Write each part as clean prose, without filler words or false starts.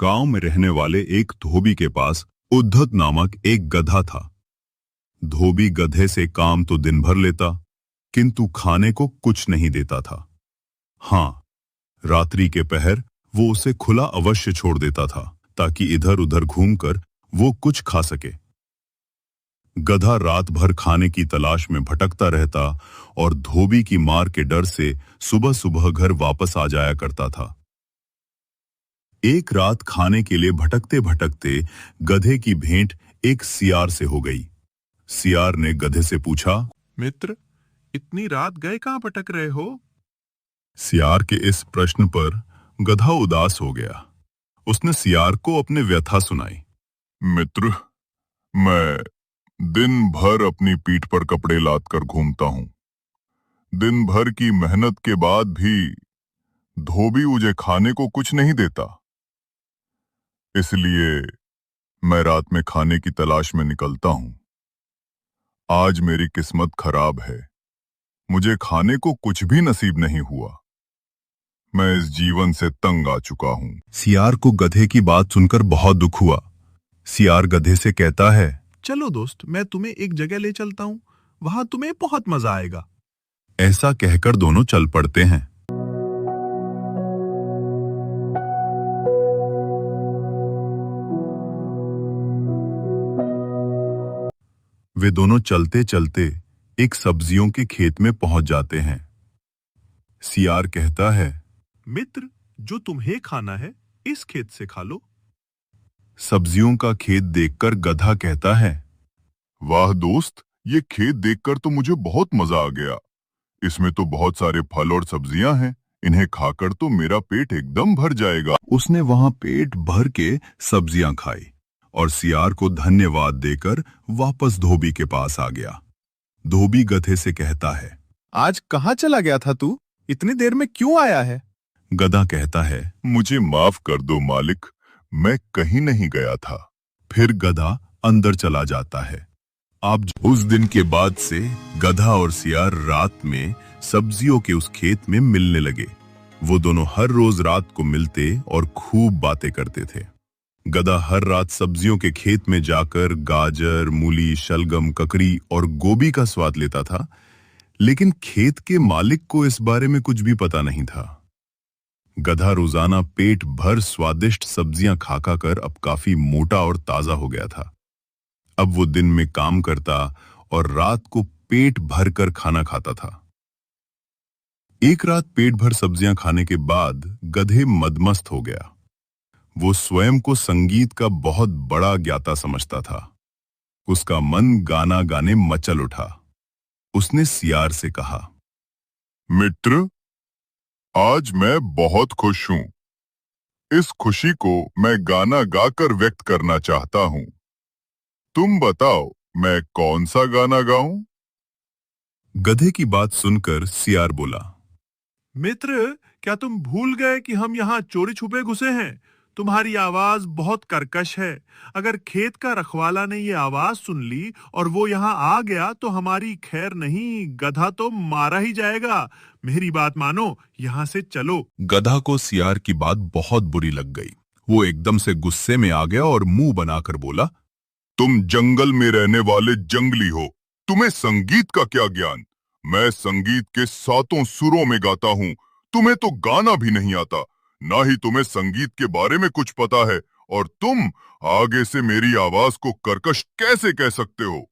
गांव में रहने वाले एक धोबी के पास उद्धत नामक एक गधा था। धोबी गधे से काम तो दिन भर लेता, किंतु खाने को कुछ नहीं देता था। हाँ, रात्रि के पहर वो उसे खुला अवश्य छोड़ देता था ताकि इधर उधर घूमकर वो कुछ खा सके। गधा रात भर खाने की तलाश में भटकता रहता और धोबी की मार के डर से सुबह सुबह घर वापस आ जाया करता था। एक रात खाने के लिए भटकते भटकते गधे की भेंट एक सियार से हो गई। सियार ने गधे से पूछा, मित्र, इतनी रात गए कहाँ भटक रहे हो? सियार के इस प्रश्न पर गधा उदास हो गया। उसने सियार को अपने व्यथा सुनाई। मित्र, मैं दिन भर अपनी पीठ पर कपड़े लाद कर घूमता हूं। दिन भर की मेहनत के बाद भी धोबी मुझे खाने को कुछ नहीं देता। इसलिए मैं रात में खाने की तलाश में निकलता हूं। आज मेरी किस्मत खराब है, मुझे खाने को कुछ भी नसीब नहीं हुआ। मैं इस जीवन से तंग आ चुका हूं। सियार को गधे की बात सुनकर बहुत दुख हुआ। सियार गधे से कहता है, चलो दोस्त, मैं तुम्हें एक जगह ले चलता हूँ, वहां तुम्हें बहुत मजा आएगा। ऐसा कहकर दोनों चल पड़ते हैं। वे दोनों चलते चलते एक सब्जियों के खेत में पहुंच जाते हैं। सियार कहता है, मित्र, जो तुम्हें खाना है इस खेत से खा लो। सब्जियों का खेत देखकर गधा कहता है, वाह दोस्त, ये खेत देखकर तो मुझे बहुत मजा आ गया। इसमें तो बहुत सारे फल और सब्जियां हैं, इन्हें खाकर तो मेरा पेट एकदम भर जाएगा। उसने वहां पेट भर के सब्जियां खाई और सियार को धन्यवाद देकर वापस धोबी के पास आ गया। धोबी गधे से कहता है, आज कहाँ चला गया था तू? इतनी देर में क्यों आया है? गधा कहता है, मुझे माफ कर दो मालिक, मैं कहीं नहीं गया था। फिर गधा अंदर चला जाता है। आप उस दिन के बाद से गधा और सियार रात में सब्जियों के उस खेत में मिलने लगे। वो दोनों हर रोज रात को मिलते और खूब बातें करते थे। गधा हर रात सब्जियों के खेत में जाकर गाजर, मूली, शलगम, ककड़ी और गोभी का स्वाद लेता था, लेकिन खेत के मालिक को इस बारे में कुछ भी पता नहीं था। गधा रोजाना पेट भर स्वादिष्ट सब्जियां खा कर अब काफी मोटा और ताजा हो गया था। अब वो दिन में काम करता और रात को पेट भर कर खाना खाता था। एक रात पेट भर सब्जियां खाने के बाद गधे मदमस्त हो गया। वो स्वयं को संगीत का बहुत बड़ा ज्ञाता समझता था। उसका मन गाना गाने मचल उठा। उसने सियार से कहा, मित्र, आज मैं बहुत खुश हूं। इस खुशी को मैं गाना गाकर व्यक्त करना चाहता हूं। तुम बताओ, मैं कौन सा गाना गाऊं? गधे की बात सुनकर सियार बोला, मित्र, क्या तुम भूल गए कि हम यहाँ चोरी छुपे घुसे हैं? तुम्हारी आवाज बहुत कर्कश है। अगर खेत का रखवाला ने ये आवाज सुन ली और वो यहाँ आ गया तो हमारी खैर नहीं, गधा तो मारा ही जाएगा। मेरी बात मानो, यहाँ से चलो। गधा को सियार की बात बहुत बुरी लग गई। वो एकदम से गुस्से में आ गया और मुंह बनाकर बोला, तुम जंगल में रहने वाले जंगली हो, तुम्हें संगीत का क्या ज्ञान? मैं संगीत के 7 सुरों में गाता हूँ, तुम्हें तो गाना भी नहीं आता, ना ही तुम्हें संगीत के बारे में कुछ पता है, और तुम आगे से मेरी आवाज को कर्कश कैसे कह सकते हो?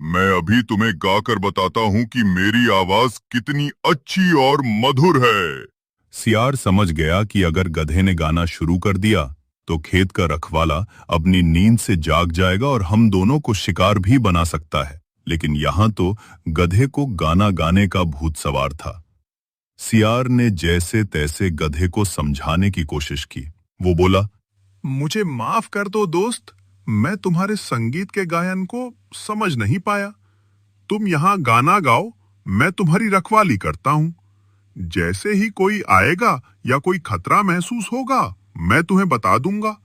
मैं अभी तुम्हें गाकर बताता हूँ कि मेरी आवाज कितनी अच्छी और मधुर है। सियार समझ गया कि अगर गधे ने गाना शुरू कर दिया तो खेत का रखवाला अपनी नींद से जाग जाएगा और हम दोनों को शिकार भी बना सकता है। लेकिन यहाँ तो गधे को गाना गाने का भूत सवार था। सियार ने जैसे तैसे गधे को समझाने की कोशिश की। वो बोला, मुझे माफ कर दो दोस्त, मैं तुम्हारे संगीत के गायन को समझ नहीं पाया। तुम यहाँ गाना गाओ, मैं तुम्हारी रखवाली करता हूँ। जैसे ही कोई आएगा या कोई खतरा महसूस होगा, मैं तुम्हें बता दूंगा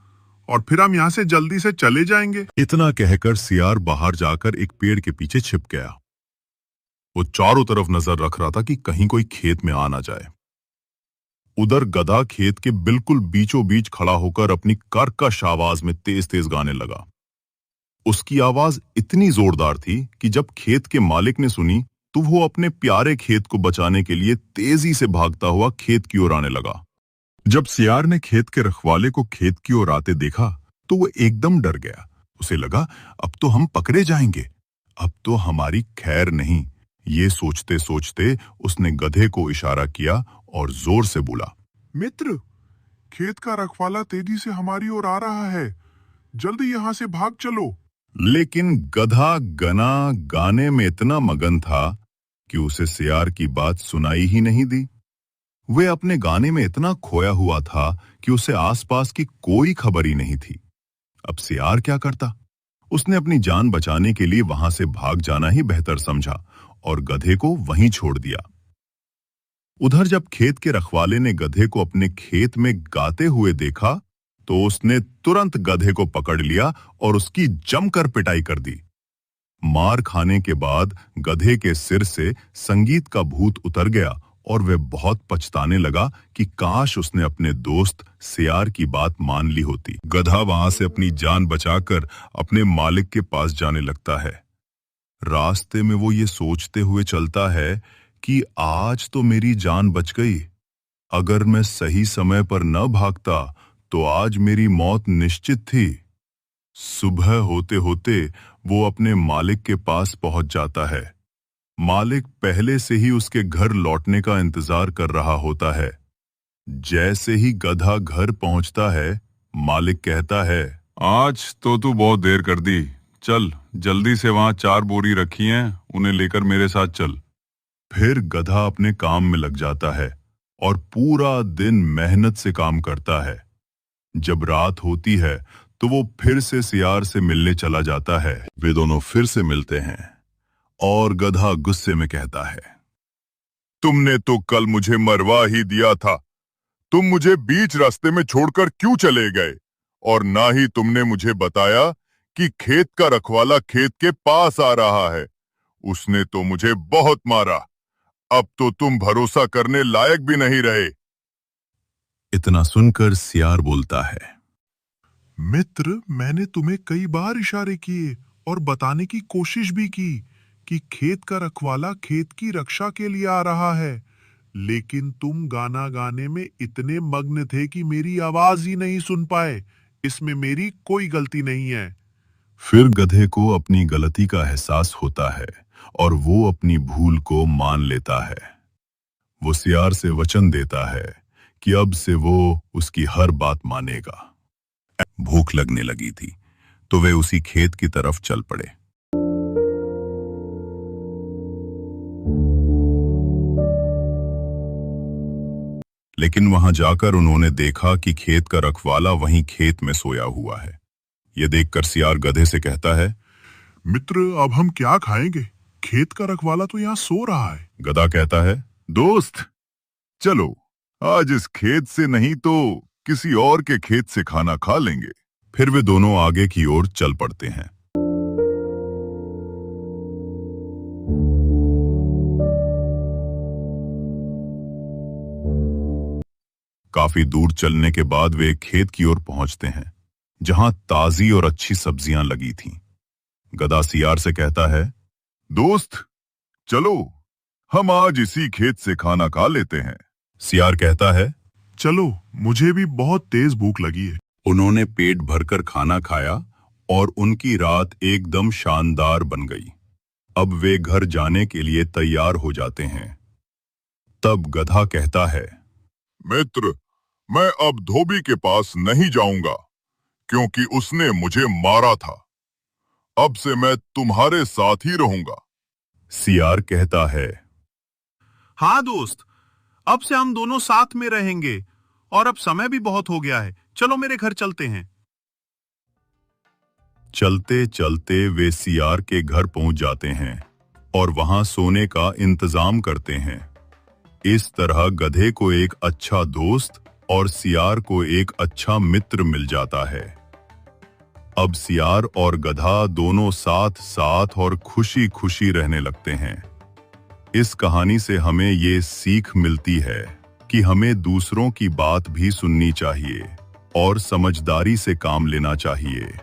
और फिर हम यहाँ से जल्दी से चले जाएंगे। इतना कहकर सियार बाहर जाकर एक पेड़ के पीछे छिप गया। वो चारों तरफ नजर रख रहा था कि कहीं कोई खेत में आ ना जाए। उधर गधा खेत के बिल्कुल बीचों बीच खड़ा होकर अपनी कर्कश आवाज में तेज तेज गाने लगा। उसकी आवाज इतनी जोरदार थी कि जब खेत के मालिक ने सुनी तो वो अपने प्यारे खेत को बचाने के लिए तेजी से भागता हुआ खेत की ओर आने लगा। जब सियार ने खेत के रखवाले को खेत की ओर आते देखा तो वो एकदम डर गया। उसे लगा अब तो हम पकड़े जाएंगे, अब तो हमारी खैर नहीं। ये सोचते सोचते उसने गधे को इशारा किया और जोर से बोला, मित्र, खेत का रखवाला तेजी से हमारी ओर आ रहा है, जल्दी यहाँ से भाग चलो। लेकिन गधा गना गाने में इतना मगन था कि उसे सियार की बात सुनाई ही नहीं दी। वे अपने गाने में इतना खोया हुआ था कि उसे आसपास की कोई खबर ही नहीं थी। अब सियार क्या करता? उसने अपनी जान बचाने के लिए वहां से भाग जाना ही बेहतर समझा और गधे को वहीं छोड़ दिया। उधर जब खेत के रखवाले ने गधे को अपने खेत में गाते हुए देखा तो उसने तुरंत गधे को पकड़ लिया और उसकी जमकर पिटाई कर दी। मार खाने के बाद गधे के सिर से संगीत का भूत उतर गया और वह बहुत पछताने लगा कि काश उसने अपने दोस्त सियार की बात मान ली होती। गधा वहां से अपनी जान बचाकर अपने मालिक के पास जाने लगता है। रास्ते में वो ये सोचते हुए चलता है कि आज तो मेरी जान बच गई, अगर मैं सही समय पर न भागता तो आज मेरी मौत निश्चित थी। सुबह होते होते वो अपने मालिक के पास पहुंच जाता है। मालिक पहले से ही उसके घर लौटने का इंतजार कर रहा होता है। जैसे ही गधा घर पहुंचता है, मालिक कहता है, आज तो तू बहुत देर कर दी, चल जल्दी से वहां 4 बोरी रखी हैं, उन्हें लेकर मेरे साथ चल। फिर गधा अपने काम में लग जाता है और पूरा दिन मेहनत से काम करता है। जब रात होती है तो वो फिर से सियार से मिलने चला जाता है। वे दोनों फिर से मिलते हैं और गधा गुस्से में कहता है, तुमने तो कल मुझे मरवा ही दिया था, तुम मुझे बीच रास्ते में छोड़कर क्यों चले गए? और ना ही तुमने मुझे बताया कि खेत का रखवाला खेत के पास आ रहा है, उसने तो मुझे बहुत मारा, अब तो तुम भरोसा करने लायक भी नहीं रहे। इतना सुनकर सियार बोलता है, मित्र, मैंने तुम्हें कई बार इशारे किए और बताने की कोशिश भी की कि खेत का रखवाला खेत की रक्षा के लिए आ रहा है, लेकिन तुम गाना गाने में इतने मग्न थे कि मेरी आवाज ही नहीं सुन पाए। इसमें मेरी कोई गलती नहीं है। फिर गधे को अपनी गलती का एहसास होता है और वो अपनी भूल को मान लेता है। वो सियार से वचन देता है कि अब से वो उसकी हर बात मानेगा। भूख लगने लगी थी तो वे उसी खेत की तरफ चल पड़े। लेकिन वहां जाकर उन्होंने देखा कि खेत का रखवाला वहीं खेत में सोया हुआ है। ये देखकर सियार गधे से कहता है, मित्र, अब हम क्या खाएंगे? खेत का रखवाला तो यहाँ सो रहा है। गधा कहता है, दोस्त चलो, आज इस खेत से नहीं तो किसी और के खेत से खाना खा लेंगे। फिर वे दोनों आगे की ओर चल पड़ते हैं। काफी दूर चलने के बाद वे एक खेत की ओर पहुंचते हैं जहां ताजी और अच्छी सब्जियां लगी थीं। गधा सियार से कहता है, दोस्त चलो, हम आज इसी खेत से खाना खा लेते हैं। सियार कहता है, चलो, मुझे भी बहुत तेज भूख लगी है। उन्होंने पेट भरकर खाना खाया और उनकी रात एकदम शानदार बन गई। अब वे घर जाने के लिए तैयार हो जाते हैं। तब गधा कहता है, मित्र, मैं अब धोबी के पास नहीं जाऊंगा क्योंकि उसने मुझे मारा था। अब से मैं तुम्हारे साथ ही रहूंगा। सियार कहता है, हाँ दोस्त, अब से हम दोनों साथ में रहेंगे और अब समय भी बहुत हो गया है, चलो मेरे घर चलते हैं। चलते चलते वे सियार के घर पहुंच जाते हैं और वहां सोने का इंतजाम करते हैं। इस तरह गधे को एक अच्छा दोस्त और सियार को एक अच्छा मित्र मिल जाता है। अब सियार और गधा दोनों साथ साथ और खुशी खुशी रहने लगते हैं। इस कहानी से हमें ये सीख मिलती है कि हमें दूसरों की बात भी सुननी चाहिए और समझदारी से काम लेना चाहिए।